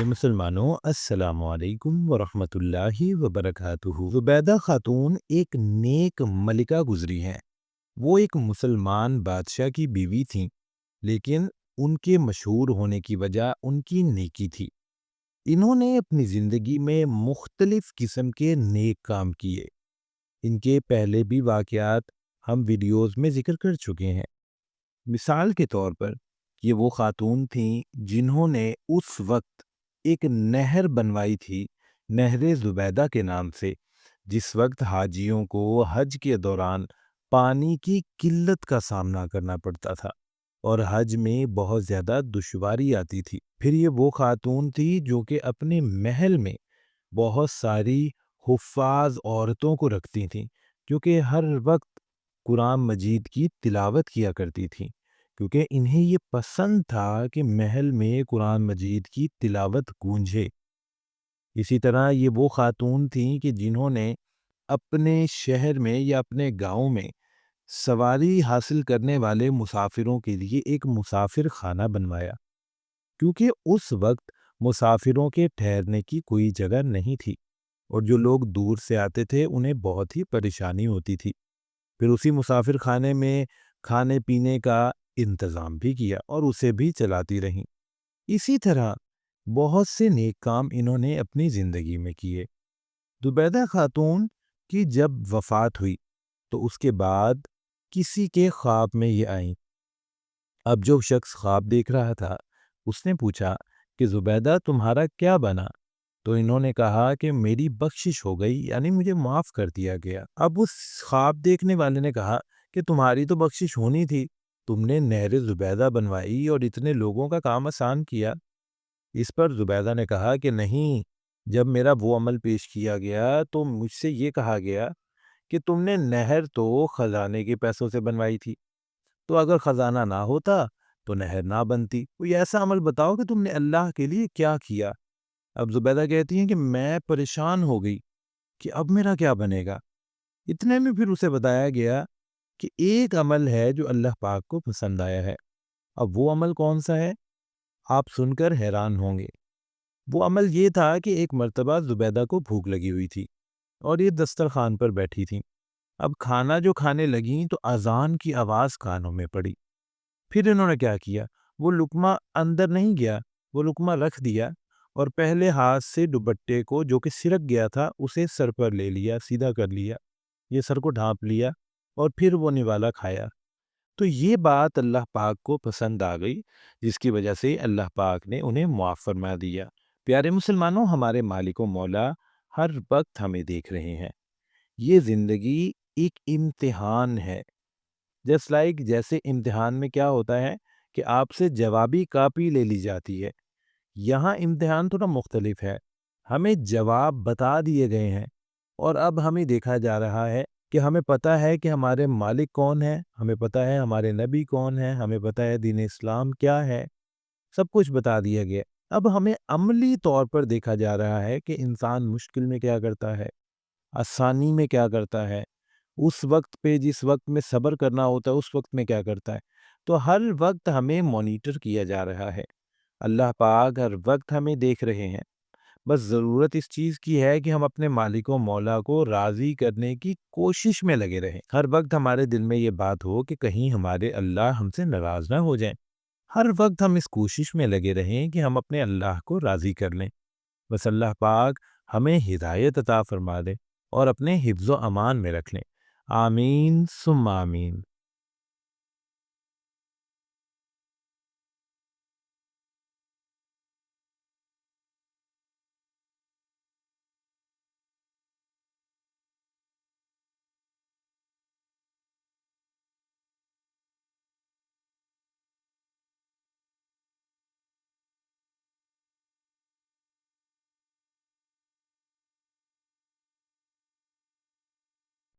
प्यारे मुसलमानों, अस्सलाम वालेकुम वरहमतुल्लाहि वबरकातुहू। ज़ुबैदा खातून एक नेक मलिका गुजरी हैं। वो एक मुसलमान बादशाह की बीवी थीं, लेकिन उनके मशहूर होने की वजह उनकी नेकी थी। इन्होंने अपनी ज़िंदगी में मुख्तलिफ़ किस्म के नेक काम किए। इनके पहले भी वाक़यात हम वीडियोज़ में ज़िक्र कर चुके हैं। मिसाल के तौर पर ये वो खातून थीं जिन्होंने उस वक्त एक नहर बनवाई थी, नहर ज़ुबैदा के नाम से, जिस वक्त हाजियों को हज के दौरान पानी की किल्लत का सामना करना पड़ता था और हज में बहुत ज़्यादा दुश्वारी आती थी। फिर ये वो खातून थी जो कि अपने महल में बहुत सारी हुफ़्फ़ाज़ औरतों को रखती थीं, क्योंकि हर वक्त कुरान मजीद की तिलावत किया करती थीं, क्योंकि इन्हें ये पसंद था कि महल में कुरान मजीद की तिलावत गूंजे। इसी तरह ये वो खातून थीं कि जिन्होंने अपने शहर में या अपने गांव में सवारी हासिल करने वाले मुसाफिरों के लिए एक मुसाफिर खाना बनवाया, क्योंकि उस वक्त मुसाफिरों के ठहरने की कोई जगह नहीं थी और जो लोग दूर से आते थे उन्हें बहुत ही परेशानी होती थी। फिर उसी मुसाफिर खाने में खाने पीने का इंतज़ाम भी किया और उसे भी चलाती रहीं। इसी तरह बहुत से नेक काम इन्होंने अपनी ज़िंदगी में किए। ज़ुबैदा खातून की जब वफ़ात हुई तो उसके बाद किसी के ख्वाब में ये आईं। अब जो शख्स ख्वाब देख रहा था उसने पूछा कि ज़ुबैदा, तुम्हारा क्या बना? तो इन्होंने कहा कि मेरी बख्शिश हो गई, यानी मुझे माफ़ कर दिया गया। अब उस ख्वाब देखने वाले ने कहा कि तुम्हारी तो बख्शिश होनी थी, तुमने नहर ज़ुबैदा बनवाई और इतने लोगों का काम आसान किया। इस पर ज़ुबैदा ने कहा कि नहीं, जब मेरा वो अमल पेश किया गया तो मुझसे ये कहा गया कि तुमने नहर तो ख़ज़ाने के पैसों से बनवाई थी, तो अगर ख़ज़ाना ना होता तो नहर ना बनती। कोई ऐसा अमल बताओ कि तुमने अल्लाह के लिए क्या किया। अब ज़ुबैदा कहती हैं कि मैं परेशान हो गई कि अब मेरा क्या बनेगा। इतने में फिर उसे बताया गया कि एक अमल है जो अल्लाह पाक को पसंद आया है। अब वो अमल कौन सा है, आप सुनकर हैरान होंगे। वो अमल ये था कि एक मर्तबा ज़ुबैदा को भूख लगी हुई थी और ये दस्तरखान पर बैठी थीं। अब खाना जो खाने लगीं तो अज़ान की आवाज़ कानों में पड़ी। फिर इन्होंने क्या किया, वो लुक़मा अंदर नहीं गया, वो लुक़मा रख दिया और पहले हाथ से दुपट्टे को जो कि सिरक गया था उसे सर पर ले लिया, सीधा कर लिया, ये सर को ढाँप लिया और फिर वो निवाला खाया। तो ये बात अल्लाह पाक को पसंद आ गई, जिसकी वजह से अल्लाह पाक ने उन्हें मुआफ़ फरमा दिया। प्यारे मुसलमानों, हमारे मालिक व मौला हर वक्त हमें देख रहे हैं। ये ज़िंदगी एक इम्तिहान है। जस्ट लाइक जैसे इम्तिहान में क्या होता है कि आपसे जवाबी कापी ले ली जाती है, यहाँ इम्तिहान थोड़ा मुख्तलिफ है। हमें जवाब बता दिए गए हैं और अब हमें देखा जा रहा है कि हमें पता है कि हमारे मालिक कौन है, हमें पता है हमारे नबी कौन है, हमें पता है दीन इस्लाम क्या है, सब कुछ बता दिया गया। अब हमें अमली तौर पर देखा जा रहा है कि इंसान मुश्किल में क्या करता है, आसानी में क्या करता है, उस वक्त पे जिस वक्त में सब्र करना होता है उस वक्त में क्या करता है। तो हर वक्त हमें मॉनिटर किया जा रहा है। अल्लाह पाक हर वक्त हमें देख रहे हैं। बस ज़रूरत इस चीज़ की है कि हम अपने मालिक व मौला को राज़ी करने की कोशिश में लगे रहें। हर वक्त हमारे दिल में ये बात हो कि कहीं हमारे अल्लाह हमसे नाराज़ ना हो जाएँ। हर वक्त हम इस कोशिश में लगे रहें कि हम अपने अल्लाह को राज़ी कर लें। बस अल्लाह पाक हमें हिदायत अता फ़रमा दे और अपने हिफ्ज़ व अमान में रख लें। आमीन सुम्मा आमीन।